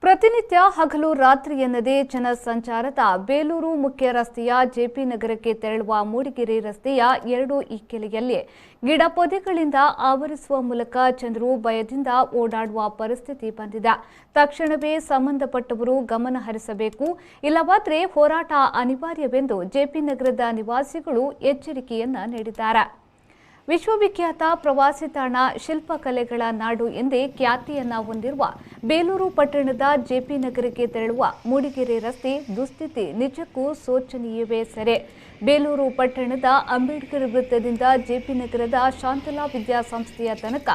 ಪ್ರತಿನಿತ್ಯ ಹಗಲು ರಾತ್ರಿ ಎನ್ನದೇ ಜನಸಂಚಾರದ ಬೇಲೂರು ಮುಖ್ಯ ರಸ್ತೆಯ ಜೆಪಿ ನಗರಕ್ಕೆ ತೆರಳುವ ಮೂಡಿಗೆರೆ ರಸ್ತೆಯ ಎರಡು ಇಕ್ಕೆಲೆಯಲ್ಲಿ ಗಿಡ ಪೊದೆಗಳಿಂದ ಆವರಿಸುವ ಮೂಲಕ ಜನರು ಭಯದಿಂದ ಓಡಾಡುವ ಪರಿಸ್ಥಿತಿ ಬಂದಿದೆ. ತಕ್ಷಣವೇ ಸಂಬಂಧಪಟ್ಟವರು ಗಮನ ಹರಿಸಬೇಕು, ಇಲ್ಲವಾದರೆ ಹೋರಾಟ ಅನಿವಾರ್ಯವೆಂದು ಜೆಪಿ ನಗರದ ನಿವಾಸಿಗಳು ಎಚ್ಚರಿಕೆಯನ್ನ ನೀಡಿದ್ದಾರೆ. ವಿಶ್ವವಿಖ್ಯಾತ ಪ್ರವಾಸಿ ತಾಣ ಶಿಲ್ಪಕಲೆಗಳ ನಾಡು ಎಂದೇ ಖ್ಯಾತಿಯನ್ನ ಹೊಂದಿರುವ ಬೇಲೂರು ಪಟ್ಟಣದ ಜೆಪಿ ನಗರಕ್ಕೆ ತೆರಳುವ ಮೂಡಿಗೆರೆ ರಸ್ತೆ ದುಸ್ಥಿತಿ ನಿಜಕ್ಕೂ ಶೋಚನೀಯವೇ ಸರಿ. ಬೇಲೂರು ಪಟ್ಟಣದ ಅಂಬೇಡ್ಕರ್ ವೃತ್ತದಿಂದ ಜೆಪಿ ನಗರದ ಶಾಂತಲಾ ವಿದ್ಯಾಸಂಸ್ಥೆಯ ತನಕ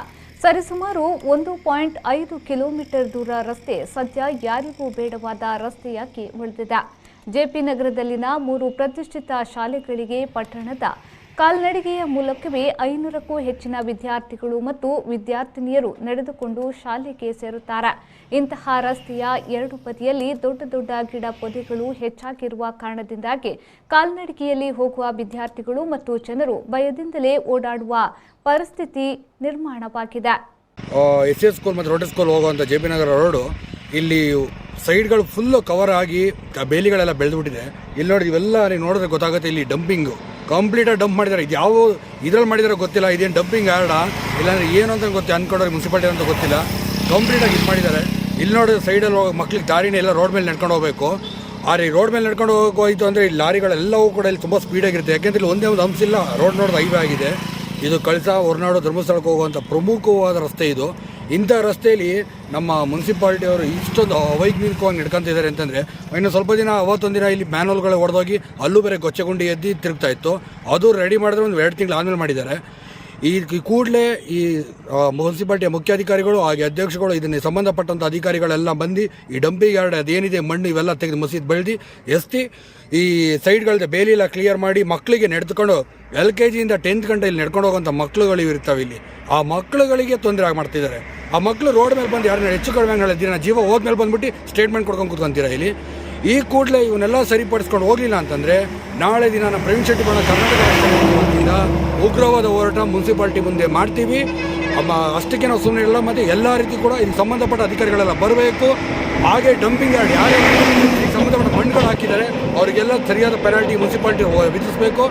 ಸರಿಸುಮಾರು 1.5 ಕಿಲೋಮೀಟರ್ ದೂರ ರಸ್ತೆ ಸದ್ಯ ಯಾರಿಗೂ ಬೇಡವಾದ ರಸ್ತೆಯಾಗಿ ಉಳಿದಿದೆ. ಜೆಪಿ ನಗರದಲ್ಲಿನ 3 ಪ್ರತಿಷ್ಠಿತ ಶಾಲೆಗಳಿಗೆ ಪಟ್ಟಣದ ಕಾಲ್ನಡಿಗೆಯ ಮೂಲಕವೇ 500ಕ್ಕೂ ಹೆಚ್ಚಿನ ವಿದ್ಯಾರ್ಥಿಗಳು ಮತ್ತು ವಿದ್ಯಾರ್ಥಿನಿಯರು ನಡೆದುಕೊಂಡು ಶಾಲೆಗೆ ಸೇರುತ್ತಾರೆ. ಇಂತಹ ರಸ್ತೆಯ ಎರಡು ಬದಿಯಲ್ಲಿ ದೊಡ್ಡ ದೊಡ್ಡ ಗಿಡ ಪೊದೆಗಳು ಹೆಚ್ಚಾಗಿರುವ ಕಾರಣದಿಂದಾಗಿ ಕಾಲ್ನಡಿಗೆಯಲ್ಲಿ ಹೋಗುವ ವಿದ್ಯಾರ್ಥಿಗಳು ಮತ್ತು ಜನರು ಭಯದಿಂದಲೇ ಓಡಾಡುವ ಪರಿಸ್ಥಿತಿ ನಿರ್ಮಾಣವಾಗಿದೆ. ಎಸ್ ಸ್ಕೂಲ್ ಮತ್ತು ರೋಟರಿ ಸ್ಕೂಲ್ ಹೋಗುವಂಥ ಜೆಪಿ ನಗರ ರೋಡು ಇಲ್ಲಿ ಸೈಡ್ಗಳು ಫುಲ್ಲು ಕವರ್ ಆಗಿ ಬೇಲಿಗಳೆಲ್ಲ ಬೆಳೆದುಬಿಟ್ಟಿದೆ. ಇಲ್ಲಿ ನೋಡಿ ಇವೆಲ್ಲ ನೀವು ನೋಡಿದ್ರೆ ಗೊತ್ತಾಗುತ್ತೆ, ಇಲ್ಲಿ ಡಂಪಿಂಗು ಕಂಪ್ಲೀಟಾಗಿ ಡಂಪ್ ಮಾಡಿದ್ದಾರೆ. ಇದು ಯಾವ ಇದ್ರಲ್ಲಿ ಮಾಡಿದಾರೋ ಗೊತ್ತಿಲ್ಲ, ಇದೇನು ಡಂಪಿಂಗ್ ಯಾರ್ಡ ಇಲ್ಲಾಂದರೆ ಏನು ಅಂತ ಗೊತ್ತಿಲ್ಲ, ಅನ್ಕೊಂಡವ್ರಿಗೆ ಮುನ್ಸಿಪಾಲಿಟಿ ಅಂತ ಗೊತ್ತಿಲ್ಲ, ಕಂಪ್ಲೀಟಾಗಿ ಇದು ಮಾಡಿದ್ದಾರೆ. ಇಲ್ಲಿ ನೋಡಿದ್ರೆ ಸೈಡಲ್ಲಿ ಹೋಗಿ ಮಕ್ಳಿಗೆ ದಾರಿನೇ ಎಲ್ಲ ರೋಡ್ ಮೇಲೆ ನಡ್ಕೊಂಡು ಹೋಗಬೇಕು. ಆದರೆ ರೋಡ್ ಮೇಲೆ ನಡ್ಕೊಂಡು ಹೋಗೋಯ್ತು ಅಂದರೆ ಈ ಲಾರಿಗಳೆಲ್ಲವೂ ಕೂಡ ಇಲ್ಲಿ ತುಂಬ ಸ್ಪೀಡಾಗಿರುತ್ತೆ. ಯಾಕೆಂದರೆ ಇಲ್ಲಿ ಒಂದೇ ಒಂದು ಅಂಶ ಇಲ್ಲ, ರೋಡ್ ನೋಡೋದು ಹೈವೇ ಆಗಿದೆ. ಇದು ಕಳಸಾ ಹೊರನಾಡು ಧರ್ಮಸ್ಥಳಕ್ಕೆ ಹೋಗುವಂಥ ಪ್ರಮುಖವಾದ ರಸ್ತೆ ಇದು. ಇಂಥ ರಸ್ತೆಯಲ್ಲಿ ನಮ್ಮ ಮುನ್ಸಿಪಾಲಿಟಿಯವರು ಇಷ್ಟೊಂದು ಅವೈಜ್ಞಾನಿಕವಾಗಿ ನಡ್ಕೊತಿದ್ದಾರೆ ಅಂತಂದರೆ, ಇನ್ನು ಸ್ವಲ್ಪ ದಿನ ಅವತ್ತೊಂದು ದಿನ ಇಲ್ಲಿ ಮ್ಯಾನುವಲ್ಗಳು ಹೊಡೆದೋಗಿ ಅಲ್ಲೂ ಬೇರೆ ಗೊಚ್ಚೆಗುಂಡಿ ಎದ್ದು ತಿರುಗ್ತಾ ಇತ್ತು. ಅದು ರೆಡಿ ಮಾಡಿದ್ರೆ ಒಂದು 2 ತಿಂಗಳು ಆದಮೇಲೆ ಮಾಡಿದ್ದಾರೆ. ಈ ಕೂಡಲೇ ಈ ಮುನ್ಸಿಪಾಲಿಟಿಯ ಮುಖ್ಯಾಧಿಕಾರಿಗಳು ಹಾಗೆ ಅಧ್ಯಕ್ಷಗಳು ಇದನ್ನು ಸಂಬಂಧಪಟ್ಟಂಥ ಅಧಿಕಾರಿಗಳೆಲ್ಲ ಬಂದು ಈ ಡಂಪಿಂಗ್ ಯಾರ್ಡ್ ಅದೇನಿದೆ ಮಣ್ಣು ಇವೆಲ್ಲ ತೆಗೆದು ಮಸೀದ್ ಬೆಳೆದು ಎಸ್ತಿ ಈ ಸೈಡ್ಗಳದ್ದು ಬೇಲಿ ಎಲ್ಲ ಕ್ಲಿಯರ್ ಮಾಡಿ ಮಕ್ಕಳಿಗೆ ನಡೆದುಕೊಂಡು LKG ಇಂದ 10th ಗಂಟೆ ಇಲ್ಲಿ ನಡ್ಕೊಂಡು ಹೋಗುವಂಥ ಮಕ್ಕಳುಗಳು ಇರ್ತಾವೆ. ಇಲ್ಲಿ ಆ ಮಕ್ಕಳುಗಳಿಗೆ ತೊಂದರೆ ಮಾಡ್ತಿದ್ದಾರೆ. ಆ ಮಕ್ಕಳು ರೋಡ್ ಮೇಲೆ ಬಂದು ಯಾರನ್ನ ಹೆಚ್ಚು ಕಡಿಮೆ ಹೇಳಿದ್ದೀರ ಜೀವ ಹೋದ್ಮೇಲೆ ಬಂದುಬಿಟ್ಟು ಸ್ಟೇಟ್ಮೆಂಟ್ ಕೊಡ್ಕೊಂಡು ಕೂತ್ಕೊಂತೀರ ಇಲ್ಲಿ. ಈ ಕೂಡಲೇ ಇವನ್ನೆಲ್ಲ ಸರಿಪಡಿಸ್ಕೊಂಡು ಹೋಗಲಿಲ್ಲ ಅಂತಂದರೆ ನಾಳೆ ದಿನ ನಮ್ಮ ಪ್ರವೀಣ್ ಶೆಟ್ಟಿ ಬಣ್ಣ ಕರ್ನಾಟಕ ರಾಜ್ಯದಿಂದ ಉಗ್ರವಾದ ಹೋರಾಟ ಮುನ್ಸಿಪಾಲಿಟಿ ಮುಂದೆ ಮಾಡ್ತೀವಿ. ಅಷ್ಟಕ್ಕೆ ನಾವು ಸುಮ್ಮನೆ ಇರಲ್ಲ. ಮತ್ತು ಎಲ್ಲ ರೀತಿ ಕೂಡ ಇದಕ್ಕೆ ಸಂಬಂಧಪಟ್ಟ ಅಧಿಕಾರಿಗಳೆಲ್ಲ ಬರಬೇಕು. ಹಾಗೆ ಡಂಪಿಂಗ್ ಯಾರ್ಡ್ ಯಾರೇ ಇದಕ್ಕೆ ಸಂಬಂಧಪಟ್ಟ ಮಣ್ಣುಗಳು ಹಾಕಿದ್ದಾರೆ ಅವರಿಗೆಲ್ಲ ಸರಿಯಾದ ಪೆನಾಲ್ಟಿ ಮುನ್ಸಿಪಾಲಿಟಿ ವಿಧಿಸಬೇಕು.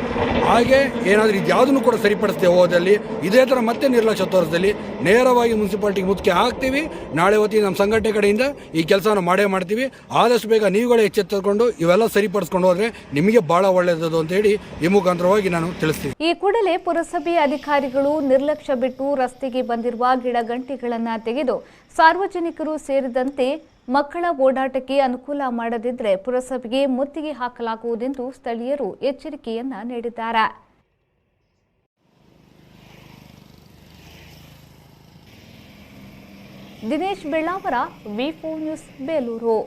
ಹಾಗೆ ಏನಾದರೂ ಇದು ಯಾವುದನ್ನು ಕೂಡ ಸರಿಪಡಿಸದೆ ಹೋದಲ್ಲಿ ಇದೇ ಥರ ಮತ್ತೆ ನಿರ್ಲಕ್ಷ್ಯ ತೋರಿಸದಲ್ಲಿ ನೇರವಾಗಿ ಮುನ್ಸಿಪಾಲಿಟಿಗೆ ಮುತ್ತಿಗೆ ಹಾಕ್ತೀವಿ. ನಾಳೆ ಹೊತ್ತಿಗೆ ನಮ್ಮ ಸಂಘಟನೆ ಕಡೆಯಿಂದ ಈ ಕೆಲಸವನ್ನು ಮಾಡೇ ಮಾಡ್ತೀವಿ. ಆದಷ್ಟು ಬೇಗ ನೀವುಗಳೇ ಎಚ್ಚೆತ್ತುಕೊಂಡು ಇವೆಲ್ಲ ಸರಿಪಡಿಸ್ಕೊಂಡು ಹೋದರೆ ನಿಮಗೆ ಭಾಳ ಒಳ್ಳೆಯದು ಅಂತ ಹೇಳಿ ಈ ಮುಖಾಂತರವಾಗಿ ನಾನು ತಿಳಿಸ್ತೀನಿ. ಈ ಕೂಡಲೇ ಪುರಸಭೆ ಅಧಿಕಾರಿಗಳು ನಿರ್ಲಕ್ಷ್ಯ ಬಿಟ್ಟು ರಸ್ತೆಗೆ ಬಂದಿರುವ ಗಿಡಗಂಟಿಗಳನ್ನು ತೆಗೆದು ಸಾರ್ವಜನಿಕರು ಸೇರಿದಂತೆ ಮಕ್ಕಳ ಓಡಾಟಕ್ಕೆ ಅನುಕೂಲ ಮಾಡದಿದ್ದರೆ ಪುರಸಭೆಗೆ ಮುತ್ತಿಗೆ ಹಾಕಲಾಗುವುದೆಂದು ಸ್ಥಳೀಯರು ಎಚ್ಚರಿಕೆಯನ್ನ ನೀಡಿದ್ದಾರೆ. ದಿನೇಶ್ ಬೆಳ್ಳಾವರ, ವಿ4 ನ್ಯೂಸ್, ಬೇಲೂರು.